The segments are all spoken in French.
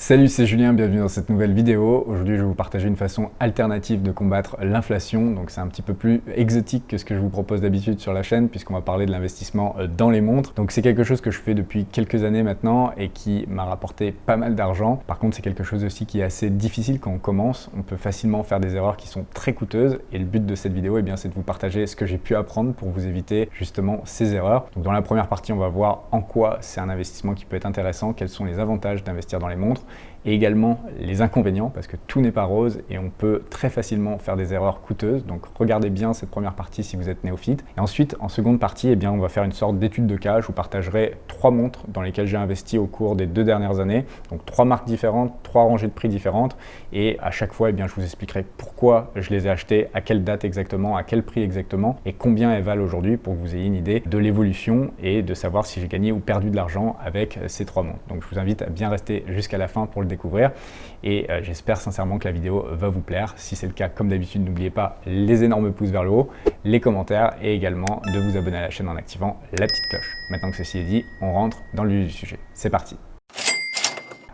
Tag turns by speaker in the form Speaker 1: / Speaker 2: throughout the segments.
Speaker 1: Salut, c'est Julien, bienvenue dans cette nouvelle vidéo. Aujourd'hui, je vais vous partager une façon alternative de combattre l'inflation. Donc c'est un petit peu plus exotique que ce que je vous propose d'habitude sur la chaîne puisqu'on va parler de l'investissement dans les montres. Donc c'est quelque chose que je fais depuis quelques années maintenant et qui m'a rapporté pas mal d'argent. Par contre, c'est quelque chose aussi qui est assez difficile quand on commence. On peut facilement faire des erreurs qui sont très coûteuses et le but de cette vidéo, c'est de vous partager ce que j'ai pu apprendre pour vous éviter justement ces erreurs. Donc dans la première partie, on va voir en quoi c'est un investissement qui peut être intéressant, quels sont les avantages d'investir dans les montres, et également les inconvénients parce que tout n'est pas rose et on peut très facilement faire des erreurs coûteuses. Donc regardez bien cette première partie si vous êtes néophyte. Et ensuite, en seconde partie, on va faire une sorte d'étude de cas. Je vous partagerai 3 montres dans lesquelles j'ai investi au cours des 2 dernières années. Donc 3 marques différentes, 3 rangées de prix différentes. Et à chaque fois, je vous expliquerai pourquoi je les ai achetées, à quelle date exactement, à quel prix exactement et combien elles valent aujourd'hui pour que vous ayez une idée de l'évolution et de savoir si j'ai gagné ou perdu de l'argent avec ces 3 montres. Donc je vous invite à bien rester jusqu'à la fin pour le découvrir et j'espère sincèrement que la vidéo va vous plaire. Si c'est le cas, comme d'habitude, n'oubliez pas les énormes pouces vers le haut, les commentaires et également de vous abonner à la chaîne en activant la petite cloche. Maintenant que ceci est dit, on rentre dans le vif du sujet. C'est parti!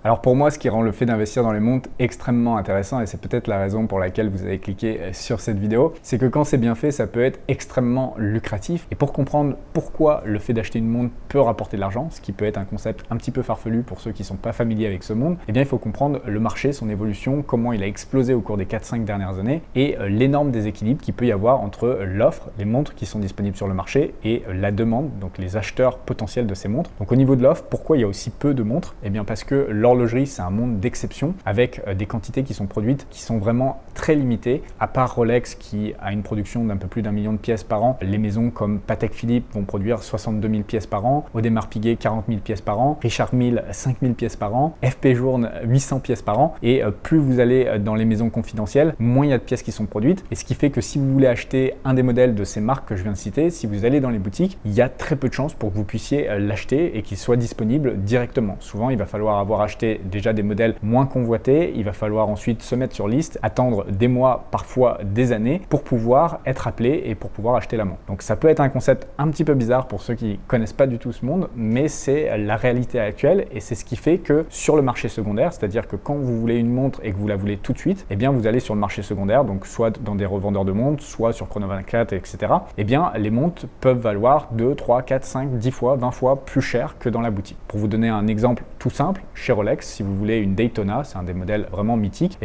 Speaker 1: Alors pour moi, ce qui rend le fait d'investir dans les montres extrêmement intéressant, et c'est peut-être la raison pour laquelle vous avez cliqué sur cette vidéo, c'est que quand c'est bien fait, ça peut être extrêmement lucratif. Et pour comprendre pourquoi le fait d'acheter une montre peut rapporter de l'argent, ce qui peut être un concept un petit peu farfelu pour ceux qui ne sont pas familiers avec ce monde, il faut comprendre le marché, son évolution, comment il a explosé au cours des 4-5 dernières années et l'énorme déséquilibre qu'il peut y avoir entre l'offre, les montres qui sont disponibles sur le marché et la demande, donc les acheteurs potentiels de ces montres. Donc au niveau de l'offre, pourquoi il y a aussi peu de montres? Parce que l'horlogerie, c'est un monde d'exception avec des quantités qui sont produites qui sont vraiment très limitées. À part Rolex qui a une production d'un peu plus d'1 million de pièces par an, les maisons comme Patek Philippe vont produire 62 000 pièces par an, Audemars Piguet 40 000 pièces par an, Richard Mille 5 000 pièces par an, FP Journe 800 pièces par an. Et plus vous allez dans les maisons confidentielles, moins il y a de pièces qui sont produites. Et ce qui fait que si vous voulez acheter un des modèles de ces marques que je viens de citer, si vous allez dans les boutiques, il y a très peu de chances pour que vous puissiez l'acheter et qu'il soit disponible directement. Souvent, il va falloir avoir acheté déjà des modèles moins convoités, il va falloir ensuite se mettre sur liste, attendre des mois, parfois des années pour pouvoir être appelé et pour pouvoir acheter la montre. Donc ça peut être un concept un petit peu bizarre pour ceux qui connaissent pas du tout ce monde, mais c'est la réalité actuelle et c'est ce qui fait que sur le marché secondaire, c'est-à-dire que quand vous voulez une montre et que vous la voulez tout de suite, vous allez sur le marché secondaire, donc soit dans des revendeurs de montres, soit sur Chrono24, etc. Les montres peuvent valoir 2, 3, 4, 5, 10 fois, 20 fois plus cher que dans la boutique. Pour vous donner un exemple tout simple, chez Rolex, si vous voulez une Daytona, c'est un des modèles vraiment mythiques,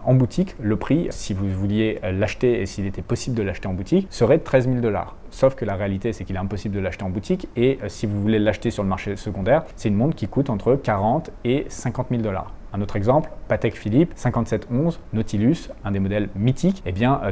Speaker 1: en boutique, le prix, si vous vouliez l'acheter et s'il était possible de l'acheter en boutique, serait de 13 000 $. Sauf que la réalité, c'est qu'il est impossible de l'acheter en boutique et si vous voulez l'acheter sur le marché secondaire, c'est une montre qui coûte entre 40 et 50 000 $. Un autre exemple, Patek Philippe 5711 Nautilus, un des modèles mythiques,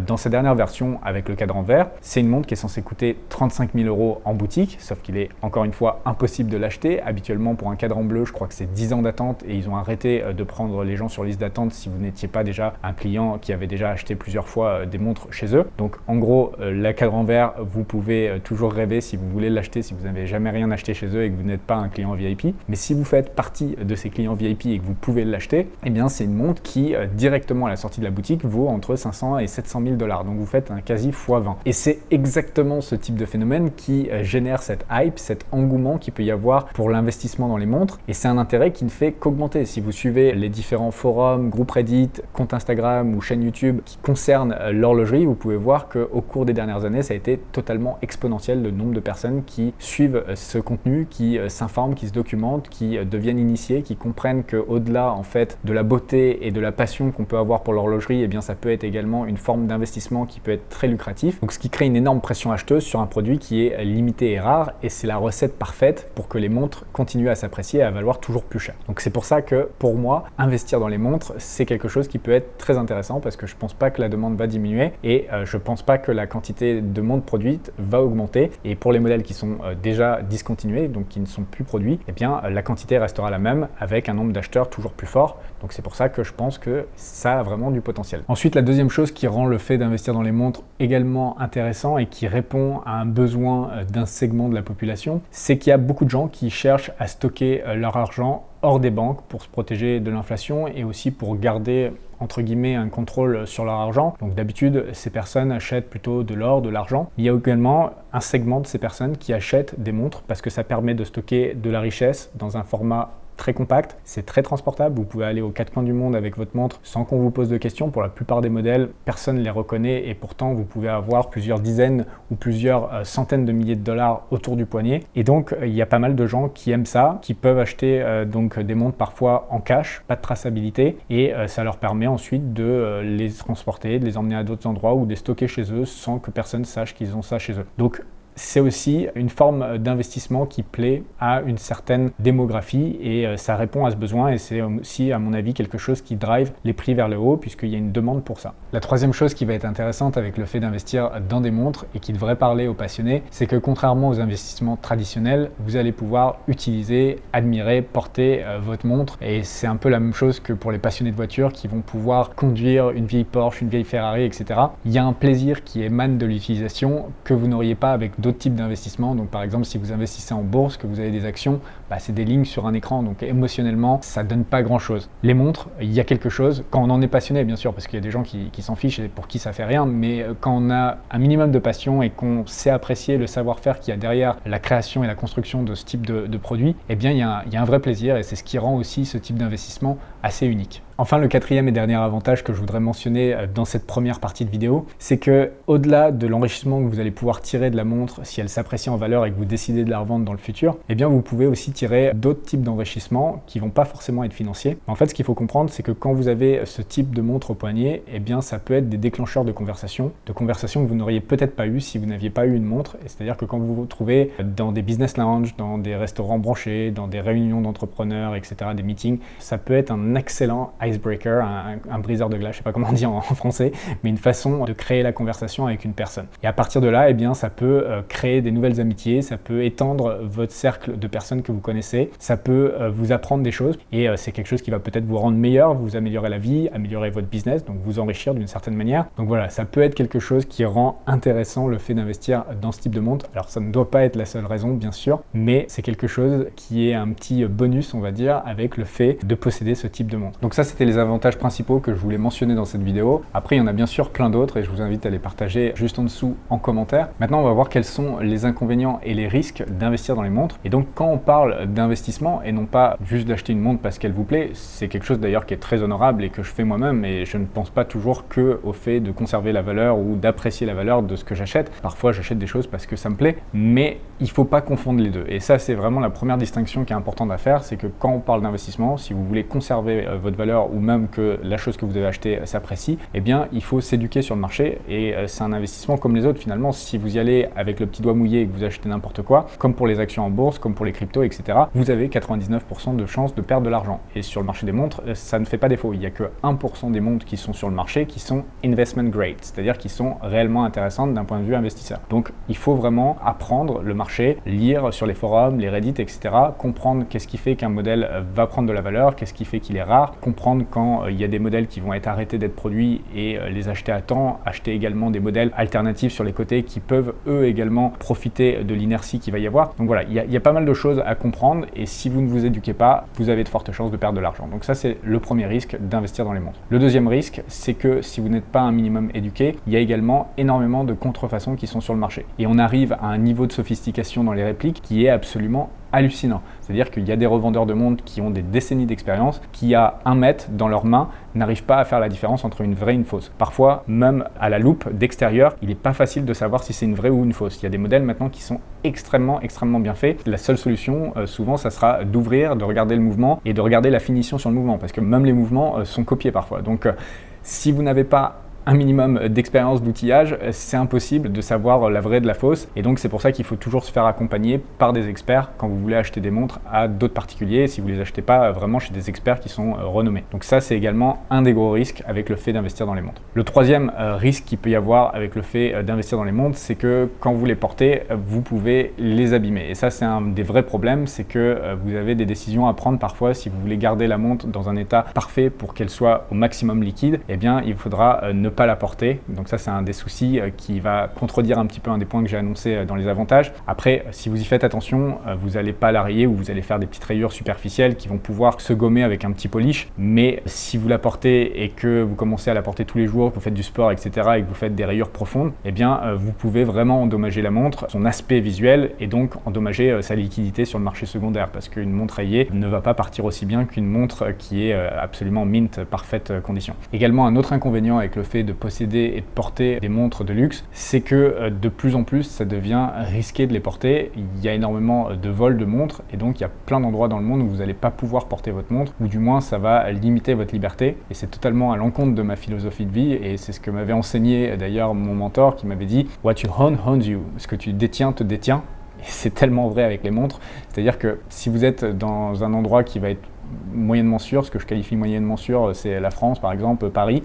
Speaker 1: dans sa dernière version avec le cadran vert, c'est une montre qui est censée coûter 35 000 € en boutique, sauf qu'il est encore une fois impossible de l'acheter. Habituellement pour un cadran bleu, je crois que c'est 10 ans d'attente et ils ont arrêté de prendre les gens sur liste d'attente si vous n'étiez pas déjà un client qui avait déjà acheté plusieurs fois des montres chez eux. Donc en gros, le cadran vert, vous pouvez toujours rêver si vous voulez l'acheter, si vous n'avez jamais rien acheté chez eux et que vous n'êtes pas un client VIP. Mais si vous faites partie de ces clients VIP et que vous pouvez l'acheter, c'est une montre qui directement à la sortie de la boutique vaut entre 500 et 700 000 $. Donc vous faites un quasi x20. Et c'est exactement ce type de phénomène qui génère cette hype, cet engouement qu'il peut y avoir pour l'investissement dans les montres. Et c'est un intérêt qui ne fait qu'augmenter. Si vous suivez les différents forums, groupes Reddit, comptes Instagram ou chaînes YouTube qui concernent l'horlogerie, vous pouvez voir qu'au cours des dernières années, ça a été totalement exponentiel le nombre de personnes qui suivent ce contenu, qui s'informent, qui se documentent, qui deviennent initiés, qui comprennent qu'au-delà en fait de la beauté et de la passion qu'on peut avoir pour l'horlogerie, ça peut être également une forme d'investissement qui peut être très lucratif. Donc ce qui crée une énorme pression acheteuse sur un produit qui est limité et rare et c'est la recette parfaite pour que les montres continuent à s'apprécier et à valoir toujours plus cher. Donc c'est pour ça que pour moi, investir dans les montres, c'est quelque chose qui peut être très intéressant parce que je pense pas que la demande va diminuer et je pense pas que la quantité de montres produites va augmenter et pour les modèles qui sont déjà discontinués, donc qui ne sont plus produits, la quantité restera la même avec un nombre d'acheteurs toujours plus fort. Donc c'est pour ça que je pense que ça a vraiment du potentiel. Ensuite, la deuxième chose qui rend le fait d'investir dans les montres également intéressant et qui répond à un besoin d'un segment de la population, c'est qu'il y a beaucoup de gens qui cherchent à stocker leur argent hors des banques pour se protéger de l'inflation et aussi pour garder entre guillemets un contrôle sur leur argent. Donc d'habitude, ces personnes achètent plutôt de l'or, de l'argent. Il y a également un segment de ces personnes qui achètent des montres parce que ça permet de stocker de la richesse dans un format très compact, c'est très transportable, vous pouvez aller aux quatre coins du monde avec votre montre sans qu'on vous pose de questions. Pour la plupart des modèles, personne ne les reconnaît et pourtant vous pouvez avoir plusieurs dizaines ou plusieurs centaines de milliers de dollars autour du poignet. Et donc il y a pas mal de gens qui aiment ça, qui peuvent acheter donc des montres parfois en cash, pas de traçabilité, et ça leur permet ensuite de les transporter, de les emmener à d'autres endroits ou de les stocker chez eux sans que personne sache qu'ils ont ça chez eux. Donc c'est aussi une forme d'investissement qui plaît à une certaine démographie et ça répond à ce besoin et c'est aussi à mon avis quelque chose qui drive les prix vers le haut puisqu'il y a une demande pour ça. La troisième chose qui va être intéressante avec le fait d'investir dans des montres et qui devrait parler aux passionnés, c'est que contrairement aux investissements traditionnels, vous allez pouvoir utiliser, admirer, porter votre montre et c'est un peu la même chose que pour les passionnés de voitures qui vont pouvoir conduire une vieille Porsche, une vieille Ferrari, etc. Il y a un plaisir qui émane de l'utilisation que vous n'auriez pas avec d'autres types d'investissements. Donc par exemple, si vous investissez en bourse, que vous avez des actions, c'est des lignes sur un écran, donc émotionnellement, ça donne pas grand-chose. Les montres, il y a quelque chose, quand on en est passionné, bien sûr, parce qu'il y a des gens qui s'en fichent et pour qui ça fait rien, mais quand on a un minimum de passion et qu'on sait apprécier le savoir-faire qu'il y a derrière la création et la construction de ce type de produit, eh bien il y a un vrai plaisir et c'est ce qui rend aussi ce type d'investissement assez unique. Enfin, le quatrième et dernier avantage que je voudrais mentionner dans cette première partie de vidéo, c'est que au-delà de l'enrichissement que vous allez pouvoir tirer de la montre si elle s'apprécie en valeur et que vous décidez de la revendre dans le futur, eh bien vous pouvez aussi tirer d'autres types d'enrichissement qui vont pas forcément être financiers. En fait, ce qu'il faut comprendre, c'est que quand vous avez ce type de montre au poignet, eh bien ça peut être des déclencheurs de conversations que vous n'auriez peut-être pas eu si vous n'aviez pas eu une montre. C'est-à-dire que quand vous vous trouvez dans des business lounge, dans des restaurants branchés, dans des réunions d'entrepreneurs, etc., des meetings, ça peut être un excellent icebreaker, un briseur de glace, je sais pas comment on dit en français, mais une façon de créer la conversation avec une personne. Et à partir de là, eh bien, ça peut créer des nouvelles amitiés, ça peut étendre votre cercle de personnes que vous connaissez, ça peut vous apprendre des choses et c'est quelque chose qui va peut-être vous rendre meilleur, vous améliorer la vie, améliorer votre business, donc vous enrichir d'une certaine manière. Donc voilà, ça peut être quelque chose qui rend intéressant le fait d'investir dans ce type de montre. Alors ça ne doit pas être la seule raison, bien sûr, mais c'est quelque chose qui est un petit bonus, on va dire, avec le fait de posséder ce type de montre. Donc ça, c'était les avantages principaux que je voulais mentionner dans cette vidéo. Après, il y en a bien sûr plein d'autres et je vous invite à les partager juste en dessous en commentaire. Maintenant, on va voir quels sont les inconvénients et les risques d'investir dans les montres. Et donc, quand on parle d'investissement et non pas juste d'acheter une montre parce qu'elle vous plaît, c'est quelque chose d'ailleurs qui est très honorable et que je fais moi-même et je ne pense pas toujours que au fait de conserver la valeur ou d'apprécier la valeur de ce que j'achète. Parfois, j'achète des choses parce que ça me plaît, mais il ne faut pas confondre les deux. Et ça, c'est vraiment la première distinction qui est importante à faire, c'est que quand on parle d'investissement, si vous voulez conserver votre valeur ou même que la chose que vous avez achetée s'apprécie, eh bien il faut s'éduquer sur le marché et c'est un investissement comme les autres finalement. Si vous y allez avec le petit doigt mouillé et que vous achetez n'importe quoi, comme pour les actions en bourse, comme pour les cryptos, etc., vous avez 99% de chances de perdre de l'argent. Et sur le marché des montres, ça ne fait pas défaut. Il n'y a que 1% des montres qui sont sur le marché qui sont investment grade, c'est-à-dire qui sont réellement intéressantes d'un point de vue investisseur. Donc il faut vraiment apprendre le marché, lire sur les forums, les Reddit, etc., comprendre qu'est-ce qui fait qu'un modèle va prendre de la valeur, qu'est-ce qui fait qu'il est rare, comprendre quand il y a des modèles qui vont être arrêtés d'être produits et les acheter à temps, acheter également des modèles alternatifs sur les côtés qui peuvent eux également profiter de l'inertie qu'il va y avoir. Donc voilà, il y a pas mal de choses à comprendre et si vous ne vous éduquez pas, vous avez de fortes chances de perdre de l'argent. Donc ça, c'est le premier risque d'investir dans les montres. Le deuxième risque, c'est que si vous n'êtes pas un minimum éduqué, il y a également énormément de contrefaçons qui sont sur le marché. Et on arrive à un niveau de sophistication dans les répliques qui est absolument hallucinant. C'est-à-dire qu'il y a des revendeurs de montres qui ont des décennies d'expérience, qui à 1 mètre dans leurs mains n'arrivent pas à faire la différence entre une vraie et une fausse. Parfois, même à la loupe d'extérieur, il n'est pas facile de savoir si c'est une vraie ou une fausse. Il y a des modèles maintenant qui sont extrêmement bien faits. La seule solution, souvent, ça sera d'ouvrir, de regarder le mouvement et de regarder la finition sur le mouvement, parce que même les mouvements sont copiés parfois. Donc, si vous n'avez pas un minimum d'expérience d'outillage, c'est impossible de savoir la vraie de la fausse et donc c'est pour ça qu'il faut toujours se faire accompagner par des experts quand vous voulez acheter des montres à d'autres particuliers, si vous ne les achetez pas vraiment chez des experts qui sont renommés. Donc ça, c'est également un des gros risques avec le fait d'investir dans les montres. Le troisième risque qu'il peut y avoir avec le fait d'investir dans les montres, c'est que quand vous les portez, vous pouvez les abîmer et ça, c'est un des vrais problèmes, c'est que vous avez des décisions à prendre parfois. Si vous voulez garder la montre dans un état parfait pour qu'elle soit au maximum liquide, eh bien il faudra ne pas la porter. Donc ça, c'est un des soucis qui va contredire un petit peu un des points que j'ai annoncé dans les avantages. Après, si vous y faites attention, vous n'allez pas la rayer ou vous allez faire des petites rayures superficielles qui vont pouvoir se gommer avec un petit polish. Mais si vous la portez et que vous commencez à la porter tous les jours, que vous faites du sport, etc. et que vous faites des rayures profondes, eh bien, vous pouvez vraiment endommager la montre, son aspect visuel et donc endommager sa liquidité sur le marché secondaire parce qu'une montre rayée ne va pas partir aussi bien qu'une montre qui est absolument mint, parfaite condition. Également, un autre inconvénient avec le fait de posséder et de porter des montres de luxe, c'est que de plus en plus, ça devient risqué de les porter. Il y a énormément de vols de montres et donc il y a plein d'endroits dans le monde où vous n'allez pas pouvoir porter votre montre ou du moins ça va limiter votre liberté et c'est totalement à l'encontre de ma philosophie de vie et c'est ce que m'avait enseigné d'ailleurs mon mentor qui m'avait dit « What you own owns you », ce que tu détiens te détient. Et c'est tellement vrai avec les montres, c'est-à-dire que si vous êtes dans un endroit qui va être moyennement sûr, ce que je qualifie moyennement sûr, c'est la France par exemple, Paris,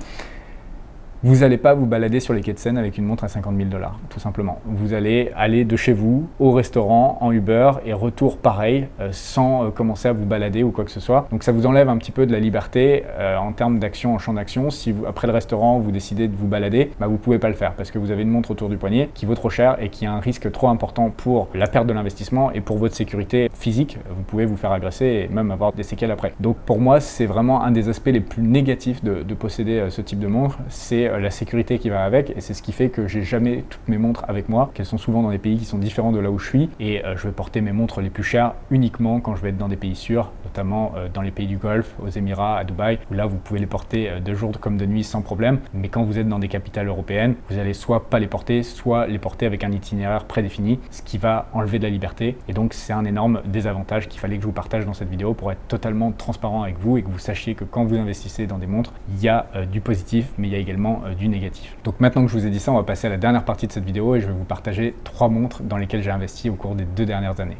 Speaker 1: vous n'allez pas vous balader sur les quais de Seine avec une montre à 50 000 $, tout simplement. Vous allez aller de chez vous au restaurant, en Uber et retour pareil, sans commencer à vous balader ou quoi que ce soit. Donc ça vous enlève un petit peu de la liberté en termes d'action, en champ d'action. Si vous, après le restaurant, vous décidez de vous balader, vous ne pouvez pas le faire parce que vous avez une montre autour du poignet qui vaut trop cher et qui a un risque trop important pour la perte de l'investissement et pour votre sécurité physique. Vous pouvez vous faire agresser et même avoir des séquelles après. Donc pour moi, c'est vraiment un des aspects les plus négatifs de posséder ce type de montre. C'est la sécurité qui va avec et c'est ce qui fait que j'ai jamais toutes mes montres avec moi, qu'elles sont souvent dans des pays qui sont différents de là où je suis et je vais porter mes montres les plus chères uniquement quand je vais être dans des pays sûrs, notamment dans les pays du Golfe, aux Émirats, à Dubaï, où là vous pouvez les porter de jour comme de nuit sans problème, mais quand vous êtes dans des capitales européennes, vous allez soit pas les porter, soit les porter avec un itinéraire prédéfini, ce qui va enlever de la liberté et donc c'est un énorme désavantage qu'il fallait que je vous partage dans cette vidéo pour être totalement transparent avec vous et que vous sachiez que quand vous investissez dans des montres, il y a du positif mais il y a également du négatif. Donc maintenant que je vous ai dit ça, on va passer à la dernière partie de cette vidéo et je vais vous partager 3 montres dans lesquelles j'ai investi au cours des 2 dernières années.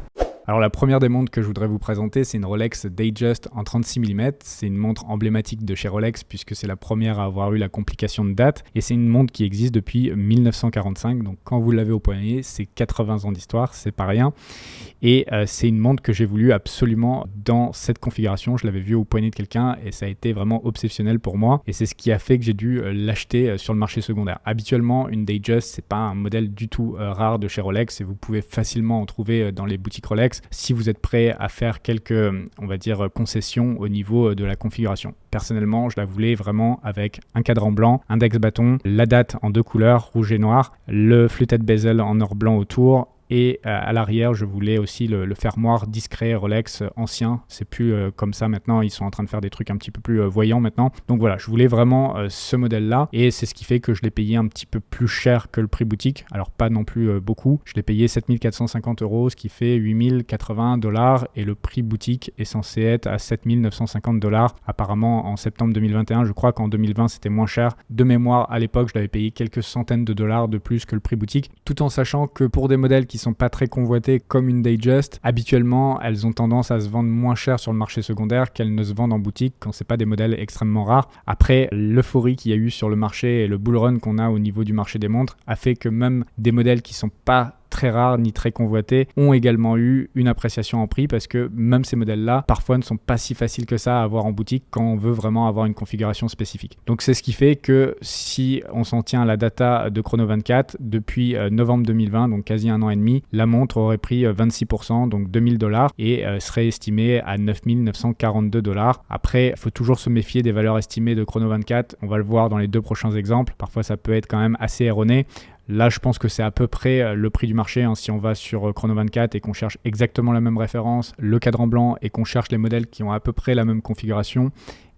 Speaker 1: Alors la première des montres que je voudrais vous présenter, c'est une Rolex Datejust en 36 mm. C'est une montre emblématique de chez Rolex puisque c'est la première à avoir eu la complication de date et c'est une montre qui existe depuis 1945. Donc quand vous l'avez au poignet, c'est 80 ans d'histoire, c'est pas rien. Et c'est une montre que j'ai voulu absolument dans cette configuration. Je l'avais vue au poignet de quelqu'un et ça a été vraiment obsessionnel pour moi. Et c'est ce qui a fait que j'ai dû l'acheter sur le marché secondaire. Habituellement, une Datejust, c'est pas un modèle du tout rare de chez Rolex et vous pouvez facilement en trouver dans les boutiques Rolex si vous êtes prêt à faire quelques, on va dire, concessions au niveau de la configuration. Personnellement, je la voulais vraiment avec un cadran blanc, index bâton, la date en 2 couleurs, rouge et noir, le fluted bezel en or blanc autour. Et à l'arrière, je voulais aussi le fermoir discret Rolex ancien. C'est plus comme ça maintenant. Ils sont en train de faire des trucs un petit peu plus voyants maintenant. Donc voilà, je voulais vraiment ce modèle-là. Et c'est ce qui fait que je l'ai payé un petit peu plus cher que le prix boutique. Alors pas non plus beaucoup. Je l'ai payé 7 450 €, ce qui fait 8 080 $. Et le prix boutique est censé être à 7 950 $. Apparemment, en septembre 2021, je crois qu'en 2020, c'était moins cher. De mémoire, à l'époque, je l'avais payé quelques centaines de dollars de plus que le prix boutique. Tout en sachant que pour des modèles qui sont pas très convoités comme une Datejust, habituellement elles ont tendance à se vendre moins cher sur le marché secondaire qu'elles ne se vendent en boutique quand c'est pas des modèles extrêmement rares. Après, l'euphorie qu'il y a eu sur le marché et le bull run qu'on a au niveau du marché des montres a fait que même des modèles qui sont pas très rares ni très convoités ont également eu une appréciation en prix parce que même ces modèles-là parfois ne sont pas si faciles que ça à avoir en boutique quand on veut vraiment avoir une configuration spécifique. Donc c'est ce qui fait que si on s'en tient à la data de Chrono24, depuis novembre 2020, donc quasi 1 an et demi, la montre aurait pris 26%, donc 2 000 $ et serait estimée à 9 942 $. Après, il faut toujours se méfier des valeurs estimées de Chrono24, on va le voir dans les 2 prochains exemples, parfois ça peut être quand même assez erroné. Là, je pense que c'est à peu près le prix du marché. Si on va sur Chrono24 et qu'on cherche exactement la même référence, le cadran blanc, et qu'on cherche les modèles qui ont à peu près la même configuration,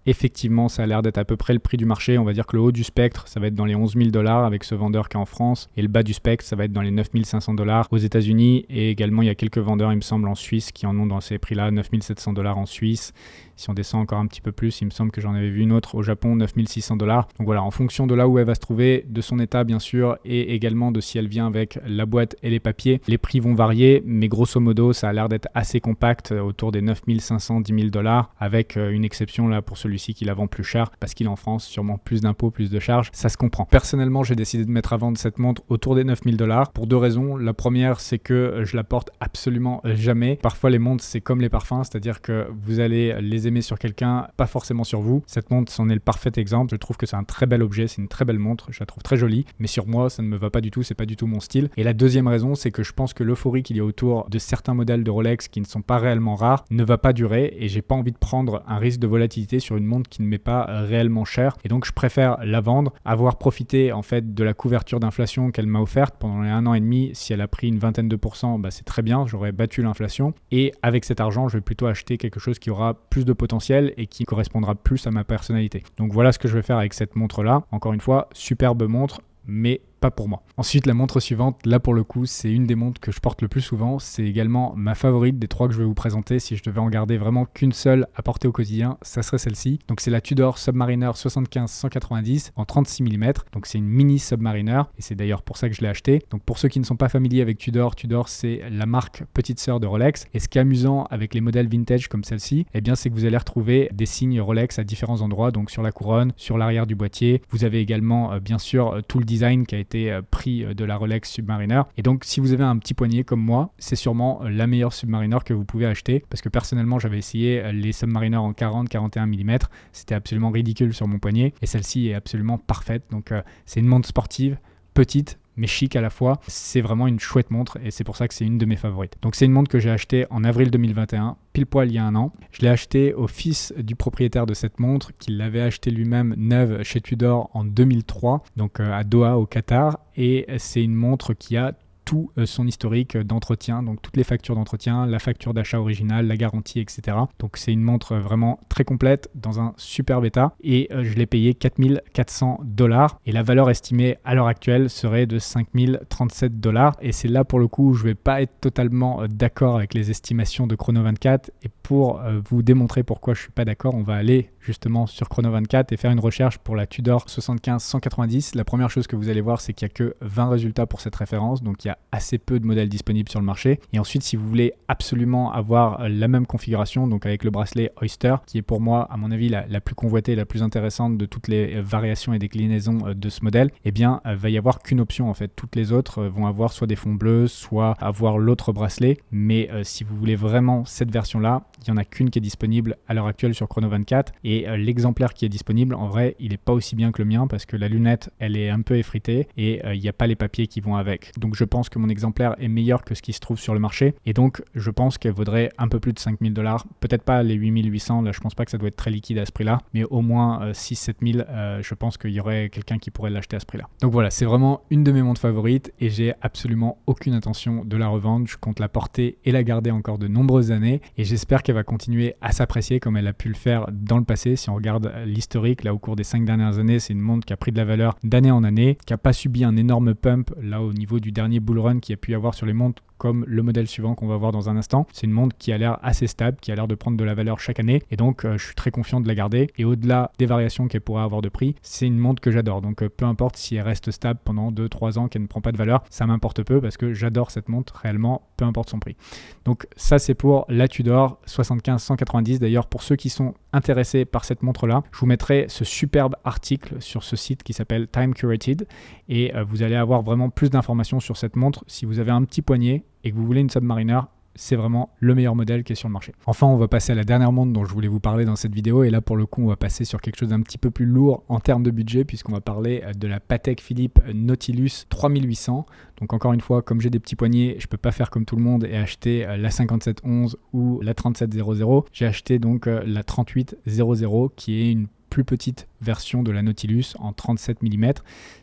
Speaker 1: effectivement, ça a l'air d'être à peu près le prix du marché. On va dire que le haut du spectre, ça va être dans les 11 000 $ avec ce vendeur qui est en France. Et le bas du spectre, ça va être dans les 9 500 $ aux États-Unis. Et également, il y a quelques vendeurs, il me semble, en Suisse qui en ont dans ces prix-là, 9 700 $ en Suisse. Si on descend encore un petit peu plus, il me semble que j'en avais vu une autre au Japon, 9 600 $. Donc voilà, en fonction de là où elle va se trouver, de son état bien sûr, et également de si elle vient avec la boîte et les papiers, les prix vont varier, mais grosso modo, ça a l'air d'être assez compact, autour des 9 500, 10 000 $, avec une exception là pour celui-ci qui la vend plus cher, parce qu'il est en France, sûrement plus d'impôts, plus de charges, ça se comprend. Personnellement, j'ai décidé de mettre à vendre cette montre autour des 9 000 $ pour 2 raisons. La première, c'est que je la porte absolument jamais. Parfois, les montres, c'est comme les parfums, c'est-à-dire que vous allez les aimez sur quelqu'un, pas forcément sur vous. Cette montre, c'en est le parfait exemple. Je trouve que c'est un très bel objet, c'est une très belle montre, je la trouve très jolie, mais sur moi, ça ne me va pas du tout, c'est pas du tout mon style. Et la deuxième raison, c'est que je pense que l'euphorie qu'il y a autour de certains modèles de Rolex qui ne sont pas réellement rares ne va pas durer et j'ai pas envie de prendre un risque de volatilité sur une montre qui ne m'est pas réellement chère. Et donc, je préfère la vendre, avoir profité en fait de la couverture d'inflation qu'elle m'a offerte pendant les 1 an et demi. Si elle a pris une vingtaine de pourcents, c'est très bien, j'aurais battu l'inflation. Et avec cet argent, je vais plutôt acheter quelque chose qui aura plus de potentiel et qui correspondra plus à ma personnalité. Donc voilà ce que je vais faire avec cette montre-là. Encore une fois, superbe montre, mais pas pour moi. Ensuite, la montre suivante, là pour le coup, c'est une des montres que je porte le plus souvent. C'est également ma favorite des 3 que je vais vous présenter. Si je devais en garder vraiment qu'une seule à porter au quotidien, ça serait celle-ci. Donc c'est la Tudor Submariner 75-190 en 36 mm. Donc c'est une mini Submariner et c'est d'ailleurs pour ça que je l'ai acheté. Donc pour ceux qui ne sont pas familiers avec Tudor, Tudor c'est la marque petite sœur de Rolex. Et ce qui est amusant avec les modèles vintage comme celle-ci, c'est que vous allez retrouver des signes Rolex à différents endroits. Donc sur la couronne, sur l'arrière du boîtier. Vous avez également bien sûr tout le design qui a été prix de la Rolex Submariner. Et donc si vous avez un petit poignet comme moi, c'est sûrement la meilleure Submariner que vous pouvez acheter parce que personnellement j'avais essayé les Submariner en 40-41 mm, c'était absolument ridicule sur mon poignet et celle-ci est absolument parfaite. Donc c'est une montre sportive, petite mais chic à la fois. C'est vraiment une chouette montre et c'est pour ça que c'est une de mes favorites. Donc c'est une montre que j'ai achetée en avril 2021, pile poil il y a 1 an. Je l'ai achetée au fils du propriétaire de cette montre qui l'avait achetée lui-même neuve chez Tudor en 2003, donc à Doha au Qatar, et c'est une montre qui a tout son historique d'entretien, donc toutes les factures d'entretien, la facture d'achat originale, la garantie, etc. Donc c'est une montre vraiment très complète dans un superbe état et je l'ai payé 4 400 $ et la valeur estimée à l'heure actuelle serait de 5 037 $ et c'est là pour le coup où je vais pas être totalement d'accord avec les estimations de Chrono24 et pour vous démontrer pourquoi je suis pas d'accord, on va aller justement sur Chrono24 et faire une recherche pour la Tudor 75-190. La première chose que vous allez voir, c'est qu'il n'y a que 20 résultats pour cette référence, donc il y a assez peu de modèles disponibles sur le marché. Et ensuite, si vous voulez absolument avoir la même configuration, donc avec le bracelet Oyster, qui est pour moi, à mon avis, la plus convoitée, la plus intéressante de toutes les variations et déclinaisons de ce modèle, va y avoir qu'une option en fait. Toutes les autres vont avoir soit des fonds bleus, soit avoir l'autre bracelet. Mais si vous voulez vraiment cette version-là, il n'y en a qu'une qui est disponible à l'heure actuelle sur Chrono24 et l'exemplaire qui est disponible, en vrai, il n'est pas aussi bien que le mien parce que la lunette, elle est un peu effritée et il n'y a pas les papiers qui vont avec. Donc je pense que mon exemplaire est meilleur que ce qui se trouve sur le marché et donc je pense qu'elle vaudrait un peu plus de 5 000 $, peut-être pas les 8 800, là je pense pas que ça doit être très liquide à ce prix-là, mais au moins 6-7 000, je pense qu'il y aurait quelqu'un qui pourrait l'acheter à ce prix-là. Donc voilà, c'est vraiment une de mes montres favorites et j'ai absolument aucune intention de la revendre. Je compte la porter et la garder encore de nombreuses années et j'espère qu'elle va continuer à s'apprécier comme elle a pu le faire dans le passé. Si on regarde l'historique, là au cours des 5 dernières années, c'est une montre qui a pris de la valeur d'année en année, qui n'a pas subi un énorme pump là au niveau du dernier bull run qu'il y a pu y avoir sur les montres comme le modèle suivant qu'on va voir dans un instant. C'est une montre qui a l'air assez stable, qui a l'air de prendre de la valeur chaque année et donc je suis très confiant de la garder et au-delà des variations qu'elle pourra avoir de prix, c'est une montre que j'adore. Donc peu importe si elle reste stable pendant 2-3 ans, qu'elle ne prend pas de valeur, ça m'importe peu parce que j'adore cette montre réellement, peu importe son prix. Donc ça c'est pour la Tudor 75-190. D'ailleurs pour ceux qui sont intéressés par cette montre-là, je vous mettrai ce superbe article sur ce site qui s'appelle Time Curated et vous allez avoir vraiment plus d'informations sur cette montre. Si vous avez un petit poignet et que vous voulez une Submariner, c'est vraiment le meilleur modèle qui est sur le marché. Enfin, on va passer à la dernière montre dont je voulais vous parler dans cette vidéo et là pour le coup on va passer sur quelque chose d'un petit peu plus lourd en termes de budget puisqu'on va parler de la Patek Philippe Nautilus 3800. Donc encore une fois, comme j'ai des petits poignets, je peux pas faire comme tout le monde et acheter la 5711 ou la 3700. J'ai acheté donc la 3800 qui est une plus petite version de la Nautilus en 37 mm,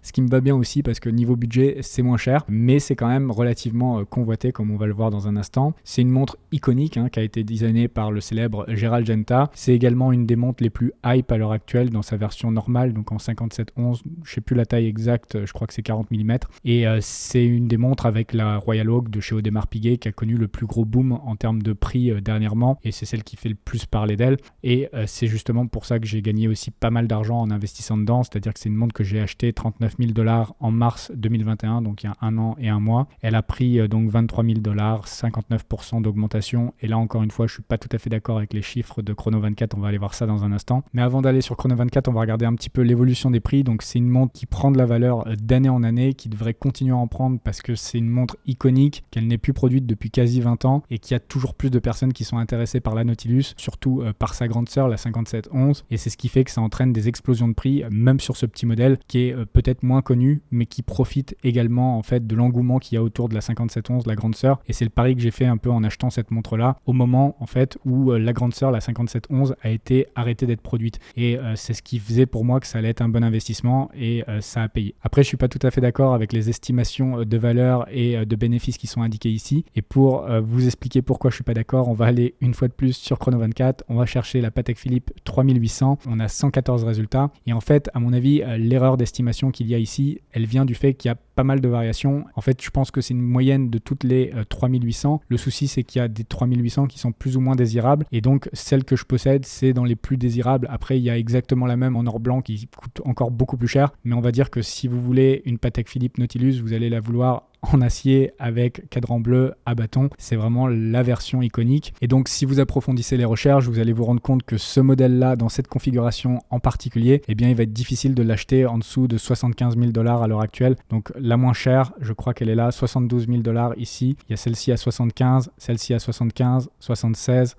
Speaker 1: ce qui me va bien aussi parce que niveau budget c'est moins cher mais c'est quand même relativement convoité comme on va le voir dans un instant. C'est une montre iconique qui a été designée par le célèbre Gérald Genta. C'est également une des montres les plus hype à l'heure actuelle dans sa version normale, donc en 5711, je sais plus la taille exacte, je crois que c'est 40 mm et c'est une des montres avec la Royal Oak de chez Audemars Piguet qui a connu le plus gros boom en termes de prix dernièrement et c'est celle qui fait le plus parler d'elle et c'est justement pour ça que j'ai gagné aussi pas mal d'argent
Speaker 2: d'argent en investissant dedans, c'est-à-dire que c'est une montre que j'ai achetée 39 000 $ en mars 2021, donc il y a 1 an et 1 mois. Elle a pris donc 23 000 $, 59% d'augmentation. Et là, encore une fois, je ne suis pas tout à fait d'accord avec les chiffres de Chrono24. On va aller voir ça dans un instant. Mais avant d'aller sur Chrono24, on va regarder un petit peu l'évolution des prix. Donc, c'est une montre qui prend de la valeur d'année en année, qui devrait continuer à en prendre parce que c'est une montre iconique, qu'elle n'est plus produite depuis quasi 20 ans et qu'il y a toujours plus de personnes qui sont intéressées par la Nautilus, surtout par sa grande sœur, la 5711. Et c'est ce qui fait que ça entraîne des explosions de prix, même sur ce petit modèle qui est peut-être moins connu, mais qui profite également en fait de l'engouement qu'il y a autour de la 5711, la grande sœur. Et c'est le pari que j'ai fait un peu en achetant cette montre-là au moment en fait où la grande sœur, la 5711, a été arrêtée d'être produite. Et c'est ce qui faisait pour moi que ça allait être un bon investissement et ça a payé. Après, je suis pas tout à fait d'accord avec les estimations de valeur et de bénéfices qui sont indiquées ici. Et pour vous expliquer pourquoi je suis pas d'accord, on va aller une fois de plus sur Chrono24. On va chercher la Patek Philippe 3800. On a 114 résultats. Et en fait, à mon avis, l'erreur d'estimation qu'il y a ici, elle vient du fait qu'il y a pas mal de variations. En fait, je pense que c'est une moyenne de toutes les 3800. Le souci, c'est qu'il y a des 3800 qui sont plus ou moins désirables. Et donc, celle que je possède, c'est dans les plus désirables. Après, il y a exactement la même en or blanc qui coûte encore beaucoup plus cher. Mais on va dire que si vous voulez une Patek Philippe Nautilus, vous allez la vouloir en acier avec cadran bleu à bâton. C'est vraiment la version iconique. Et donc, si vous approfondissez les recherches, vous allez vous rendre compte que ce modèle-là, dans cette configuration en particulier, eh bien, il va être difficile de l'acheter en dessous de 75 000 $ à l'heure actuelle. Donc, la moins chère, je crois qu'elle est là, 72 000 $ ici. Il y a celle-ci à 75, celle-ci à 75, 76,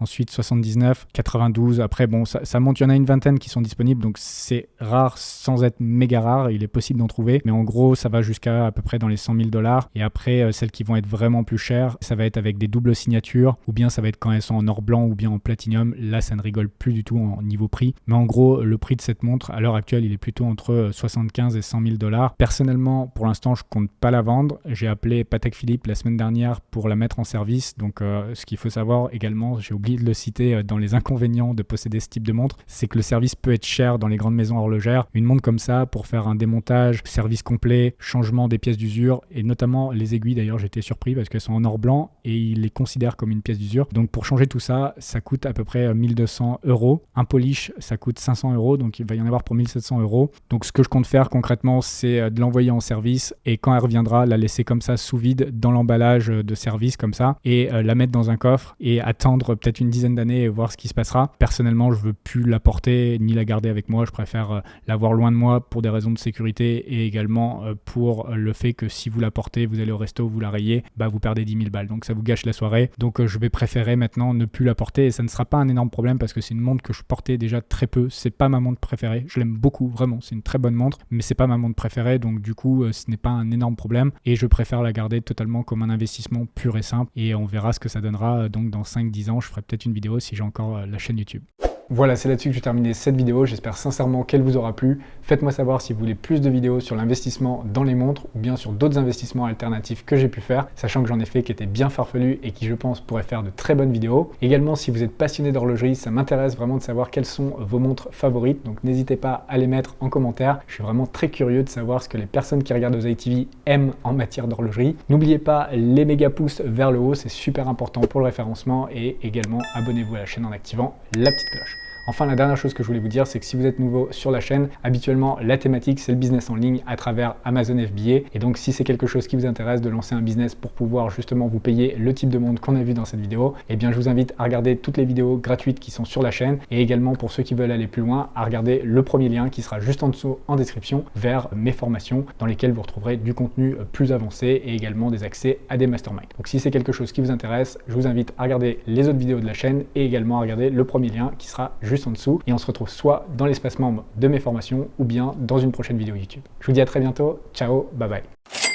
Speaker 2: ensuite 79, 92. Après, bon, ça monte. Il y en a une vingtaine qui sont disponibles, donc c'est rare sans être méga rare. Il est possible d'en trouver. Mais en gros, ça va jusqu'à peu près dans les 100 000 $. Et après, celles qui vont être vraiment plus chères, ça va être avec des doubles signatures, ou bien ça va être quand elles sont en or blanc ou bien en platinium. Là, ça ne rigole plus du tout en niveau prix. Mais en gros, le prix de cette montre, à l'heure actuelle, il est plutôt entre 75 et 100 000 $. Personnellement, pour l'instant, je compte pas la vendre. J'ai appelé Patek Philippe la semaine dernière pour la mettre en service. Donc, ce qu'il faut savoir également, j'ai oublié de le citer dans les inconvénients de posséder ce type de montre, c'est que le service peut être cher dans les grandes maisons horlogères. Une montre comme ça, pour faire un démontage, service complet, changement des pièces d'usure, et notamment les aiguilles, d'ailleurs j'étais surpris parce qu'elles sont en or blanc et ils les considèrent comme une pièce d'usure. Donc pour changer tout ça, ça coûte à peu près 1 200 €. Un polish, ça coûte 500 €, donc il va y en avoir pour 1 700 €. Donc ce que je compte faire concrètement, c'est de l'envoyer en service et quand elle reviendra, la laisser comme ça sous vide dans l'emballage de service comme ça et la mettre dans un coffre et attendre peut-être une dizaine d'années et voir ce qui se passera. Personnellement, je veux plus la porter ni la garder avec moi. Je préfère l'avoir loin de moi pour des raisons de sécurité et également pour le fait que si vous la portez, vous allez au resto, vous la rayez, bah vous perdez 10 000 balles. Donc ça vous gâche la soirée. Donc je vais préférer maintenant ne plus la porter et ça ne sera pas un énorme problème parce que c'est une montre que je portais déjà très peu. C'est pas ma montre préférée. Je l'aime beaucoup, vraiment. C'est une très bonne montre, mais c'est pas ma montre préférée. Donc du coup, ce n'est pas un énorme problème et je préfère la garder totalement comme un investissement pur et simple et on verra ce que ça donnera. Donc dans 5-10 ans, je ferai peut-être une vidéo si j'ai encore la chaîne YouTube.
Speaker 1: Voilà, c'est là-dessus que je vais terminer cette vidéo. J'espère sincèrement qu'elle vous aura plu. Faites-moi savoir si vous voulez plus de vidéos sur l'investissement dans les montres ou bien sur d'autres investissements alternatifs que j'ai pu faire, sachant que j'en ai fait qui étaient bien farfelus et qui, je pense, pourraient faire de très bonnes vidéos. Également, si vous êtes passionné d'horlogerie, ça m'intéresse vraiment de savoir quelles sont vos montres favorites. Donc, n'hésitez pas à les mettre en commentaire. Je suis vraiment très curieux de savoir ce que les personnes qui regardent Oseille TV aiment en matière d'horlogerie. N'oubliez pas les méga pouces vers le haut, c'est super important pour le référencement et également abonnez-vous à la chaîne en activant la petite cloche. Enfin, la dernière chose que je voulais vous dire, c'est que si vous êtes nouveau sur la chaîne, habituellement, la thématique, c'est le business en ligne à travers Amazon FBA. Et donc, si c'est quelque chose qui vous intéresse de lancer un business pour pouvoir justement vous payer le type de montre qu'on a vu dans cette vidéo, eh bien, je vous invite à regarder toutes les vidéos gratuites qui sont sur la chaîne et également pour ceux qui veulent aller plus loin, à regarder le premier lien qui sera juste en dessous en description vers mes formations dans lesquelles vous retrouverez du contenu plus avancé et également des accès à des masterminds. Donc, si c'est quelque chose qui vous intéresse, je vous invite à regarder les autres vidéos de la chaîne et également à regarder le premier lien qui sera juste en dessous et on se retrouve soit dans l'espace membre de mes formations ou bien dans une prochaine vidéo YouTube. Je vous dis à très bientôt, ciao, bye bye.